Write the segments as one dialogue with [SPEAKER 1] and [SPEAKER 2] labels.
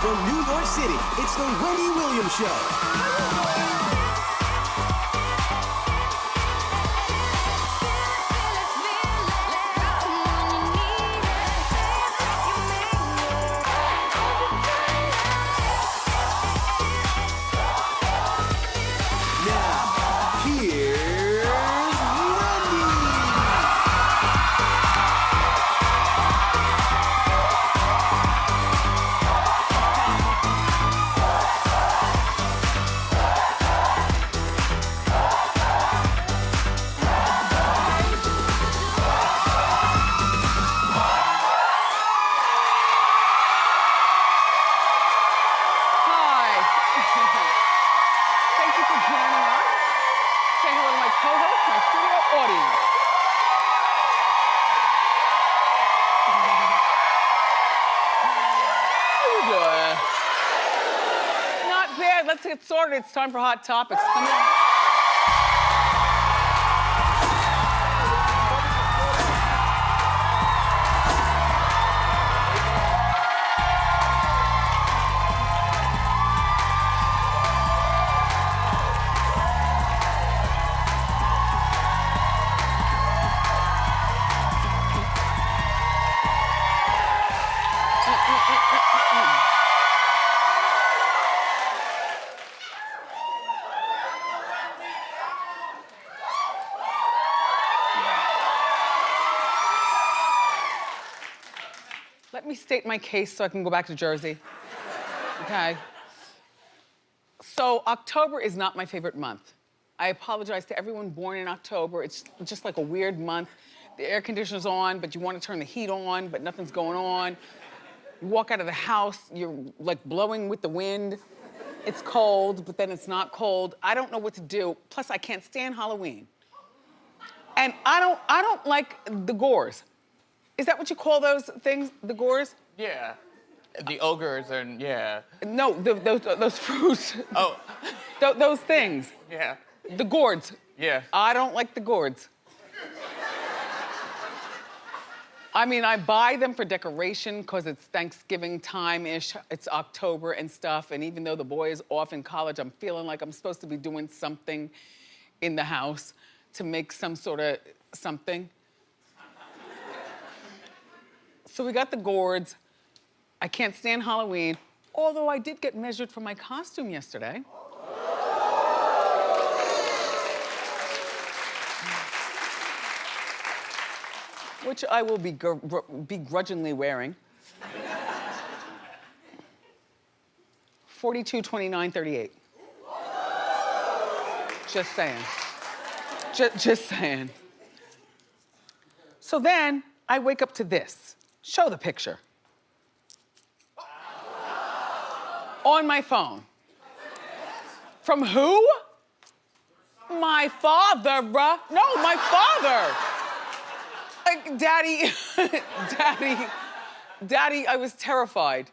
[SPEAKER 1] From New York City, it's the Wendy Williams Show.
[SPEAKER 2] Let's get started. It's time for Hot Topics. Come on. Let me state my case so I can go back to Jersey. Okay. So October is not my favorite month. I apologize to everyone born in October. It's just like a weird month. The air conditioner's on, but you want to turn the heat on, but nothing's going on. You walk out of the house, you're like blowing with the wind. It's cold, but then it's not cold. I don't know what to do. Plus, I can't stand Halloween. And I don't like the gores. Is that what you call those things, the gores?
[SPEAKER 3] Yeah. The ogres and yeah.
[SPEAKER 2] No, those fruits.
[SPEAKER 3] Oh.
[SPEAKER 2] Those things.
[SPEAKER 3] Yeah.
[SPEAKER 2] The gourds.
[SPEAKER 3] Yeah.
[SPEAKER 2] I don't like the gourds. I mean, I buy them for decoration because it's Thanksgiving time-ish. It's October and stuff. And even though the boy is off in college, I'm feeling like I'm supposed to be doing something in the house to make some sort of something. So we got the gourds. I can't stand Halloween, although I did get measured for my costume yesterday. Which I will be begrudgingly wearing. 42, 29, 38. Just saying. Just saying. So then I wake up to this. Show the picture. On my phone. From who? My father, bruh. No, my father. Like, Daddy, Daddy, I was terrified.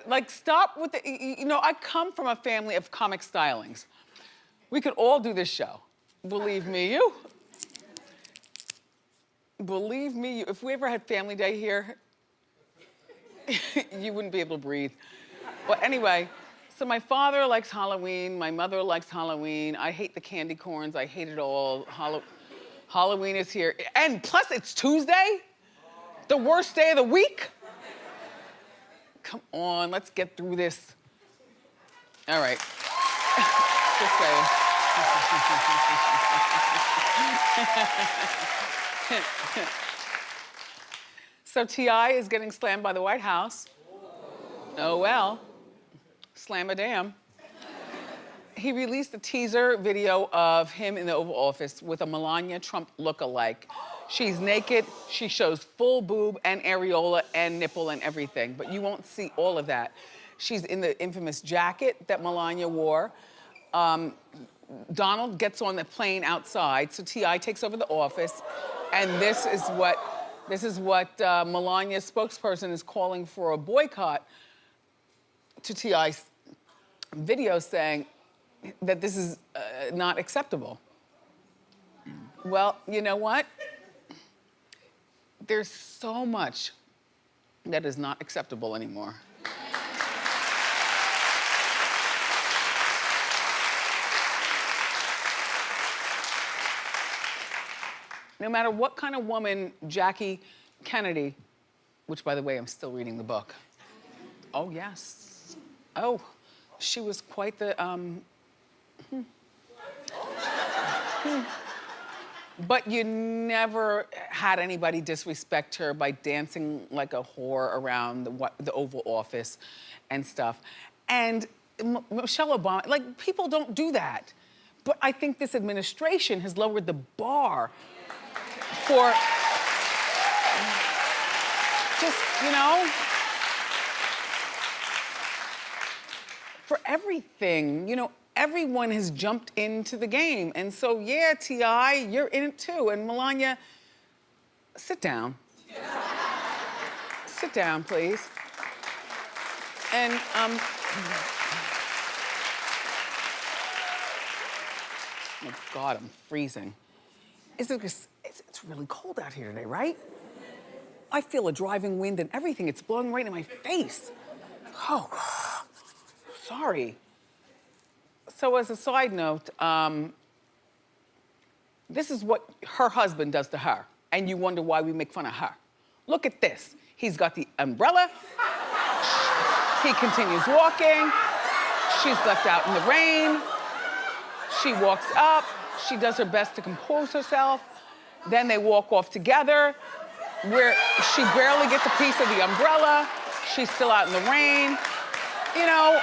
[SPEAKER 2] Like, stop with the, you know, I come from a family of comic stylings. We could all do this show. Believe me, you. Believe me, if we ever had Family Day here, you wouldn't be able to breathe. But anyway, so my father likes Halloween, my mother likes Halloween. I hate the candy corns, I hate it all. Halloween is here. And plus it's Tuesday, the worst day of the week. Come on, let's get through this. All right, just saying. So T.I. is getting slammed by the White House. Oh well, slam a damn. He released a teaser video of him in the Oval Office with a Melania Trump look-alike. She's naked, she shows full boob and areola and nipple and everything, but you won't see all of that. She's in the infamous jacket that Melania wore. Donald gets on the plane outside, so T.I. takes over the office, and this is what Melania's spokesperson is calling for a boycott to T.I.'s video, saying that this is not acceptable. Well, you know what? There's so much that is not acceptable anymore. No matter what kind of woman Jackie Kennedy, which by the way, I'm still reading the book. Oh yes. Oh, she was quite the, But you never had anybody disrespect her by dancing like a whore around the Oval Office and stuff. And Michelle Obama, like, people don't do that. But I think this administration has lowered the bar for just, you know, for everything. You know, everyone has jumped into the game. And so, yeah, T.I., you're in it too. And Melania, sit down. Sit down, please. And, oh God, I'm freezing. It's really cold out here today, right? I feel a driving wind and everything. It's blowing right in my face. Oh, sorry. So as a side note, this is what her husband does to her, and you wonder why we make fun of her. Look at this. He's got the umbrella. He continues walking. She's left out in the rain. She walks up. She does her best to compose herself. Then they walk off together, where she barely gets a piece of the umbrella. She's still out in the rain. You know,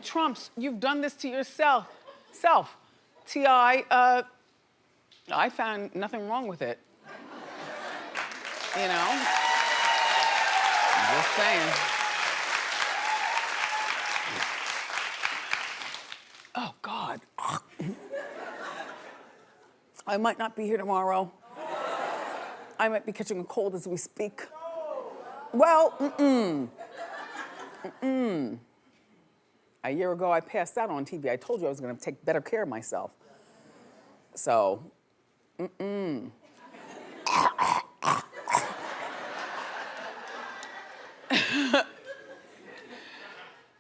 [SPEAKER 2] Trumps, you've done this to yourself. T.I., I found nothing wrong with it. You know? I'm just saying. Oh, God. I might not be here tomorrow. I might be catching a cold as we speak. Well, A year ago, I passed out on TV. I told you I was gonna take better care of myself. So,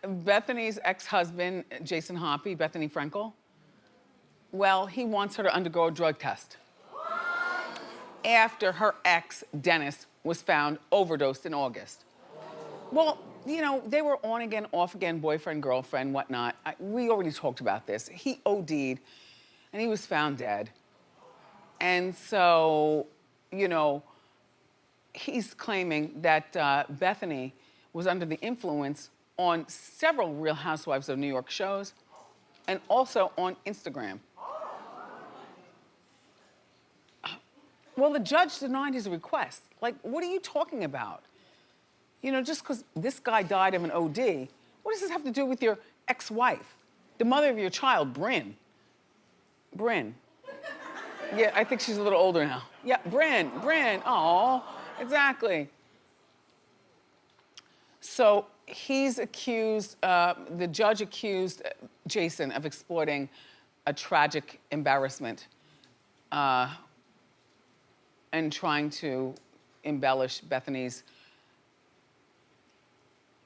[SPEAKER 2] Bethenny's ex-husband, Jason Hoppy, Bethenny Frankel, well, he wants her to undergo a drug test after her ex, Dennis, was found overdosed in August. Well, you know, they were on again, off again, boyfriend, girlfriend, whatnot. We already talked about this. He OD'd and he was found dead. And so, you know, he's claiming that Bethenny was under the influence on several Real Housewives of New York shows and also on Instagram. Well, the judge denied his request. Like, what are you talking about? You know, just because this guy died of an OD, what does this have to do with your ex-wife? The mother of your child, Bryn. Yeah, I think she's a little older now. Yeah, Bryn, oh, exactly. So he's accused, the judge accused Jason of exploiting a tragic embarrassment and trying to embellish Bethenny's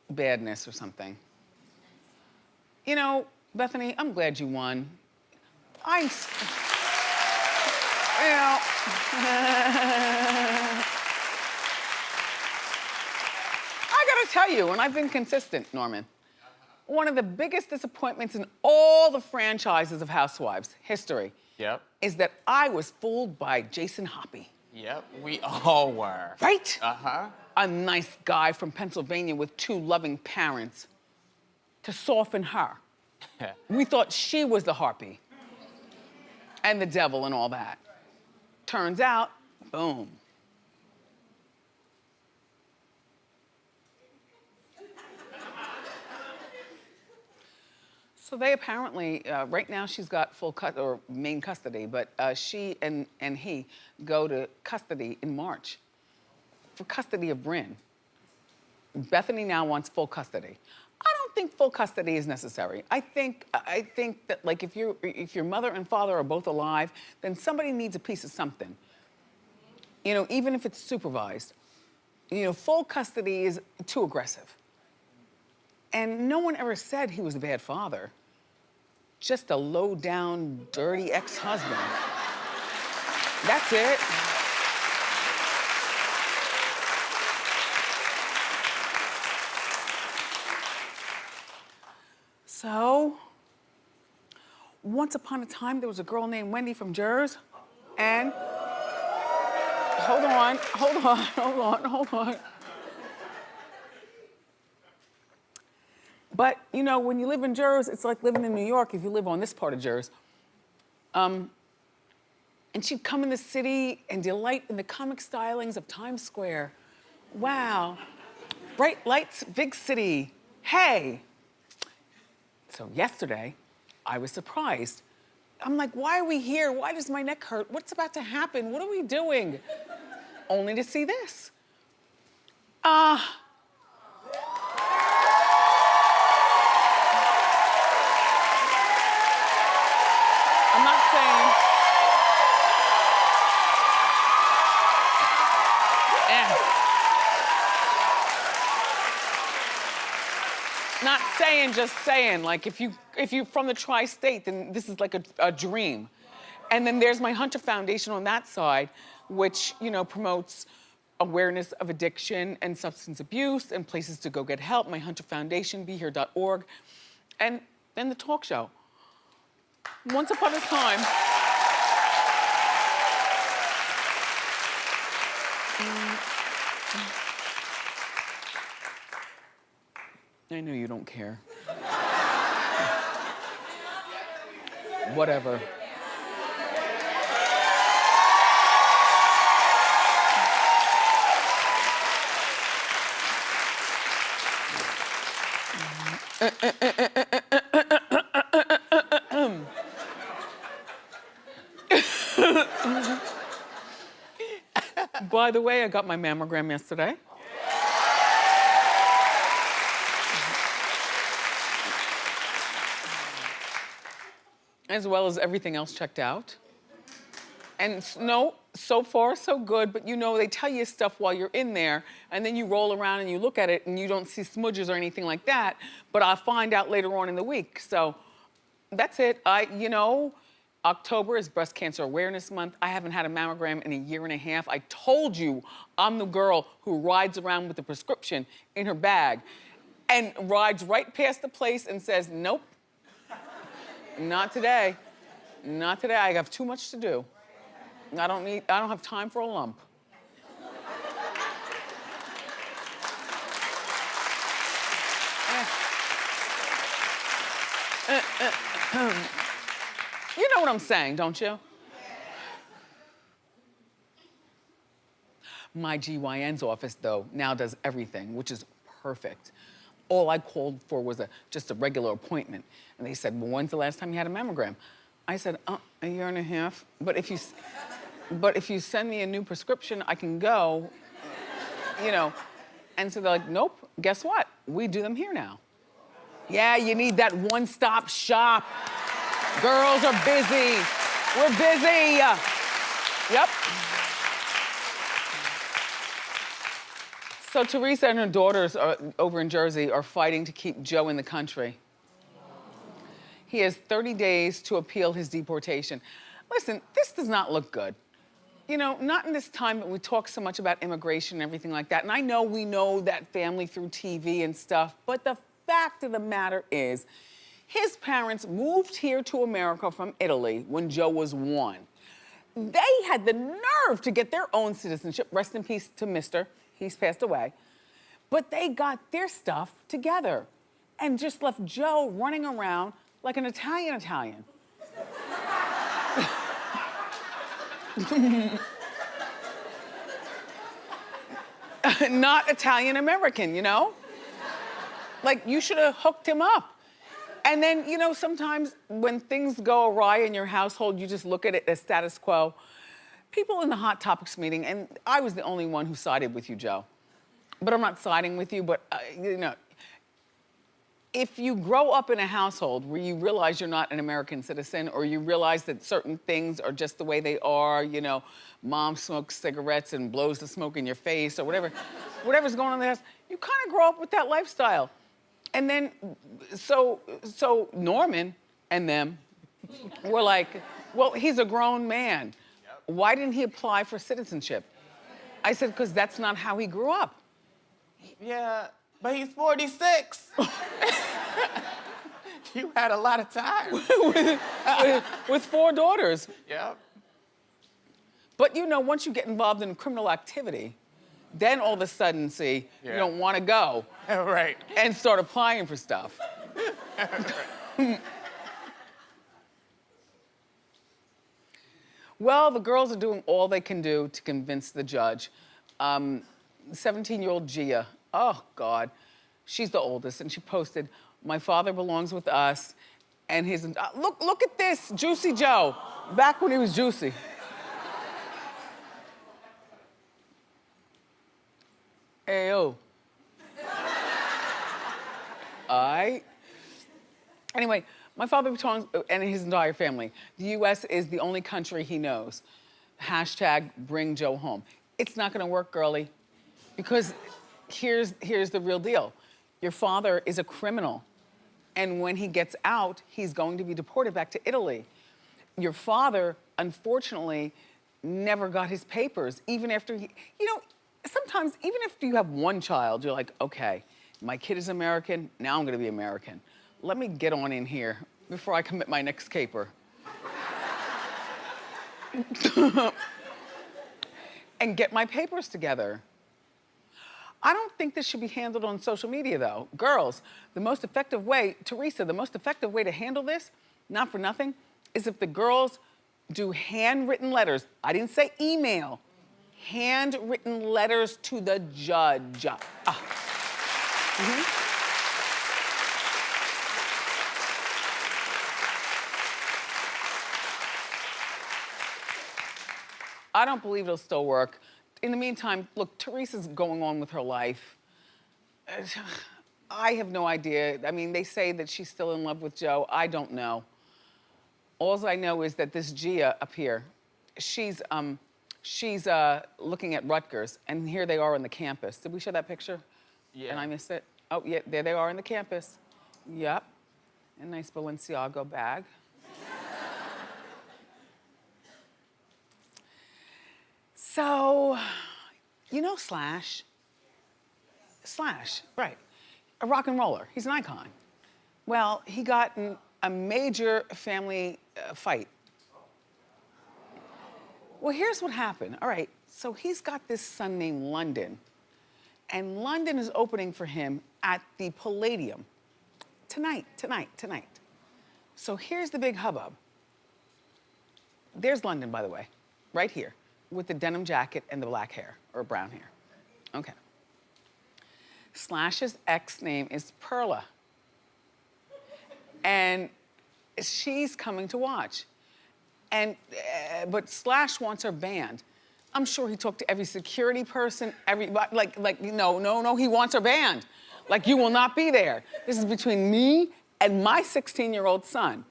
[SPEAKER 2] badness or something. You know, Bethenny, I'm glad you won. You know. I gotta tell you, and I've been consistent, Norman, one of the biggest disappointments in all the franchises of Housewives history is that I was fooled by Jason Hoppy.
[SPEAKER 3] Yep, we all were.
[SPEAKER 2] Right?
[SPEAKER 3] Uh-huh.
[SPEAKER 2] A nice guy from Pennsylvania with 2 loving parents to soften her. We thought she was the harpy and the devil and all that. Turns out, boom. So they apparently, right now she's got main custody, but she and he go to custody in March for custody of Bryn. Bethenny now wants full custody. I don't think full custody is necessary. I think that, like, if your mother and father are both alive, then somebody needs a piece of something. You know, even if it's supervised. You know, full custody is too aggressive. And no one ever said he was a bad father. just a low-down, dirty ex-husband. That's it. So, once upon a time, there was a girl named Wendy from Jersey, and hold on. But, you know, when you live in Jersey, it's like living in New York if you live on this part of Jersey. And she'd come in the city and delight in the comic stylings of Times Square. Wow. Bright lights, big city. Hey. So yesterday, I was surprised. I'm like, why are we here? Why does my neck hurt? What's about to happen? What are we doing? Only to see this. I'm not saying. Not saying, just saying. Like if you from the tri-state, then this is like a dream. And then there's my Hunter Foundation on that side, which, you know, promotes awareness of addiction and substance abuse and places to go get help. My Hunter Foundation, BeHere.org. And then the talk show. Once upon a time, I know you don't care. Whatever. By the way, I got my mammogram yesterday. As well as everything else checked out. And no, so far so good, but you know, they tell you stuff while you're in there, and then you roll around and you look at it and you don't see smudges or anything like that, but I'll find out later on in the week. So that's it. You know, October is Breast Cancer Awareness Month. I haven't had a mammogram in a year and a half. I told you I'm the girl who rides around with the prescription in her bag and rides right past the place and says, nope. Not today. Not today. I have too much to do. I don't have time for a lump. You know what I'm saying, don't you? My GYN's office, though, now does everything, which is perfect. All I called for was just a regular appointment. And they said, well, when's the last time you had a mammogram? I said, a year and a half. But if you send me a new prescription, I can go, you know. And so they're like, nope, guess what? We do them here now. Yeah, you need that one-stop shop. Girls are busy. We're busy. Yep. So Teresa and her daughters over in Jersey are fighting to keep Joe in the country. He has 30 days to appeal his deportation. Listen, this does not look good. You know, not in this time that we talk so much about immigration and everything like that. And I know we know that family through TV and stuff, but the fact of the matter is, his parents moved here to America from Italy when Joe was 1. They had the nerve to get their own citizenship. Rest in peace to Mr. He's passed away. But they got their stuff together and just left Joe running around like an Italian. Not Italian-American, you know? Like, you should have hooked him up. And then, you know, sometimes when things go awry in your household, you just look at it as status quo. People in the Hot Topics meeting, and I was the only one who sided with you, Joe. But I'm not siding with you, but, you know, if you grow up in a household where you realize you're not an American citizen, or you realize that certain things are just the way they are, you know, mom smokes cigarettes and blows the smoke in your face, or whatever's going on in the house, you kind of grow up with that lifestyle. And then, so Norman, and them were like, well, he's a grown man. Why didn't he apply for citizenship? I said, because that's not how he grew up.
[SPEAKER 3] Yeah, but he's 46. You had a lot of time.
[SPEAKER 2] with 4 daughters.
[SPEAKER 3] Yep.
[SPEAKER 2] But you know, once you get involved in criminal activity, then all of a sudden, see, you don't want to go
[SPEAKER 3] Right.
[SPEAKER 2] and start applying for stuff. Well, the girls are doing all they can do to convince the judge. 17-year-old Gia, oh God, she's the oldest, and she posted, "My father belongs with us," and his, look at this, Juicy Joe, back when he was juicy. Ayo. Anyway, my father belongs, and his entire family. The US is the only country he knows. Hashtag bring Joe home. It's not gonna work, girlie, because here's the real deal. Your father is a criminal, and when he gets out, he's going to be deported back to Italy. Your father, unfortunately, never got his papers, even after he, you know, sometimes even if you have one child, you're like, okay, my kid is American, now I'm gonna be American. Let me get on in here before I commit my next caper. And get my papers together. I don't think this should be handled on social media though. Girls, the most effective way, Teresa, the most effective way to handle this, not for nothing, is if the girls do handwritten letters. I didn't say email. Handwritten letters to the judge. I don't believe it'll still work. In the meantime, look, Teresa's going on with her life. I have no idea. I mean, they say that she's still in love with Joe. I don't know. All I know is that this Gia up here, she's looking at Rutgers, and here they are on the campus. Did we show that picture?
[SPEAKER 3] Yeah.
[SPEAKER 2] And I missed it? Oh, yeah, there they are on the campus. Yep. A nice Balenciaga bag. So, you know Slash? Slash, right. A rock and roller. He's an icon. Well, he got in a major family fight. Well, here's what happened. All right, so he's got this son named London, and London is opening for him at the Palladium tonight. So here's the big hubbub. There's London, by the way, right here, with the denim jacket and the black hair, or brown hair. Okay. Slash's ex name is Perla. And she's coming to watch. And, but Slash wants her banned. I'm sure he talked to every security person, everybody, no, he wants her banned. Like, you will not be there. This is between me and my 16-year-old son.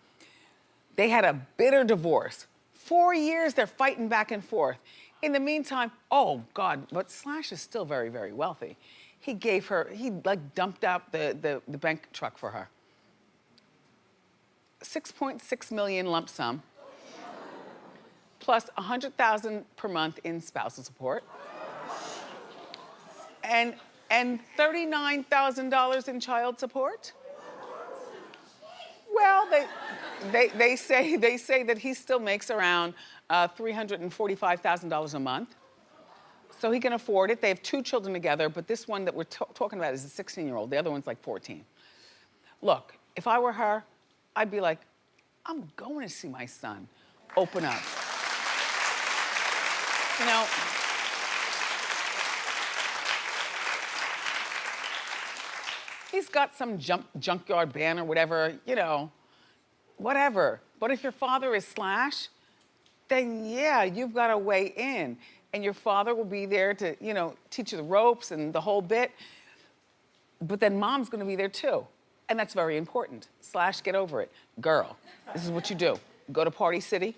[SPEAKER 2] They had a bitter divorce. 4 years, they're fighting back and forth. In the meantime, oh God, but Slash is still very, very wealthy. He gave her, he like dumped out the bank truck for her. 6.6 million lump sum, plus 100,000 per month in spousal support, and $39,000 in child support. Well, they say that he still makes around $345,000 a month. So he can afford it. They have 2 children together, but this one that we're talking about is a 16-year-old. The other one's like 14. Look, if I were her, I'd be like, I'm going to see my son open up. You know, he's got some junkyard band or whatever, you know, whatever. But if your father is Slash, then yeah, you've got to weigh in. And your father will be there to, you know, teach you the ropes and the whole bit. But then mom's gonna be there too. And that's very important. Slash, get over it. Girl, this is what you do. Go to Party City.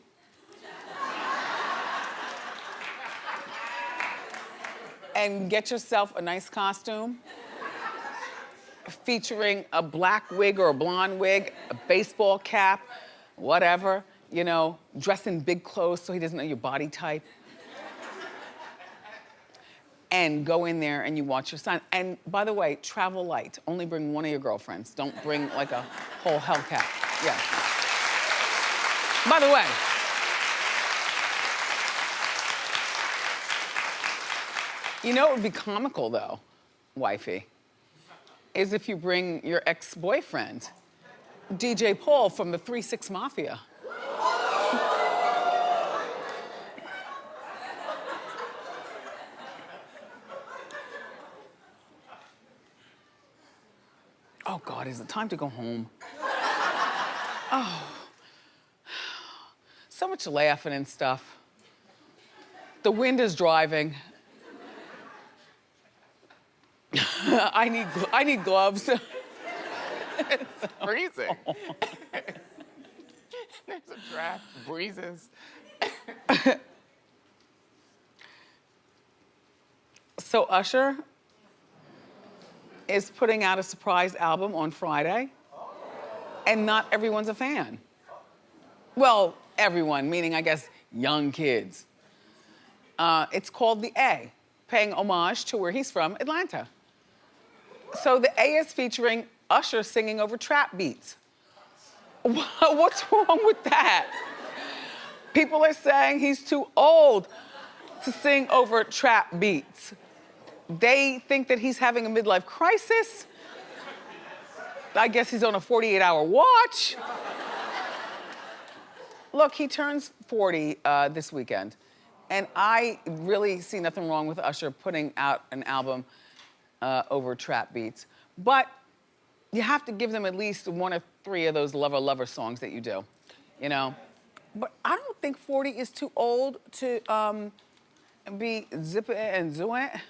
[SPEAKER 2] And get yourself a nice costume. featuring a black wig or a blonde wig, a baseball cap, whatever, you know, dress in big clothes so he doesn't know your body type. And go in there and you watch your son. And by the way, travel light. Only bring one of your girlfriends. Don't bring like a whole Hellcat. Yeah. By the way, you know what would be comical though, wifey, is if you bring your ex-boyfriend, DJ Paul from the 3-6 Mafia. Oh God, is it time to go home? Oh, so much laughing and stuff. The wind is driving. I need gloves.
[SPEAKER 3] It's freezing. There's a draft, breezes.
[SPEAKER 2] So Usher is putting out a surprise album on Friday, and not everyone's a fan. Well, everyone, meaning I guess young kids. It's called The A, paying homage to where he's from, Atlanta. So The A is featuring Usher singing over trap beats. What's wrong with that? People are saying he's too old to sing over trap beats. They think that he's having a midlife crisis. I guess he's on a 48-hour watch. Look, he turns 40 this weekend. And I really see nothing wrong with Usher putting out an album over trap beats. But you have to give them at least 1 or 3 of those lover songs that you do, you know? But I don't think 40 is too old to be zipping and doing it.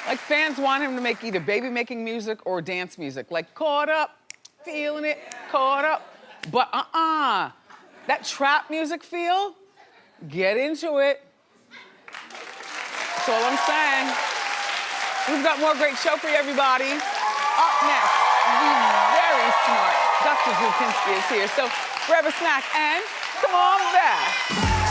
[SPEAKER 2] Like fans want him to make either baby-making music or dance music. Like caught up, feeling it, caught up. But that trap music feel, get into it. That's all I'm saying. We've got more great show for you, everybody. Up next, the very smart Dr. Drew Pinsky is here. So grab a snack and come on back.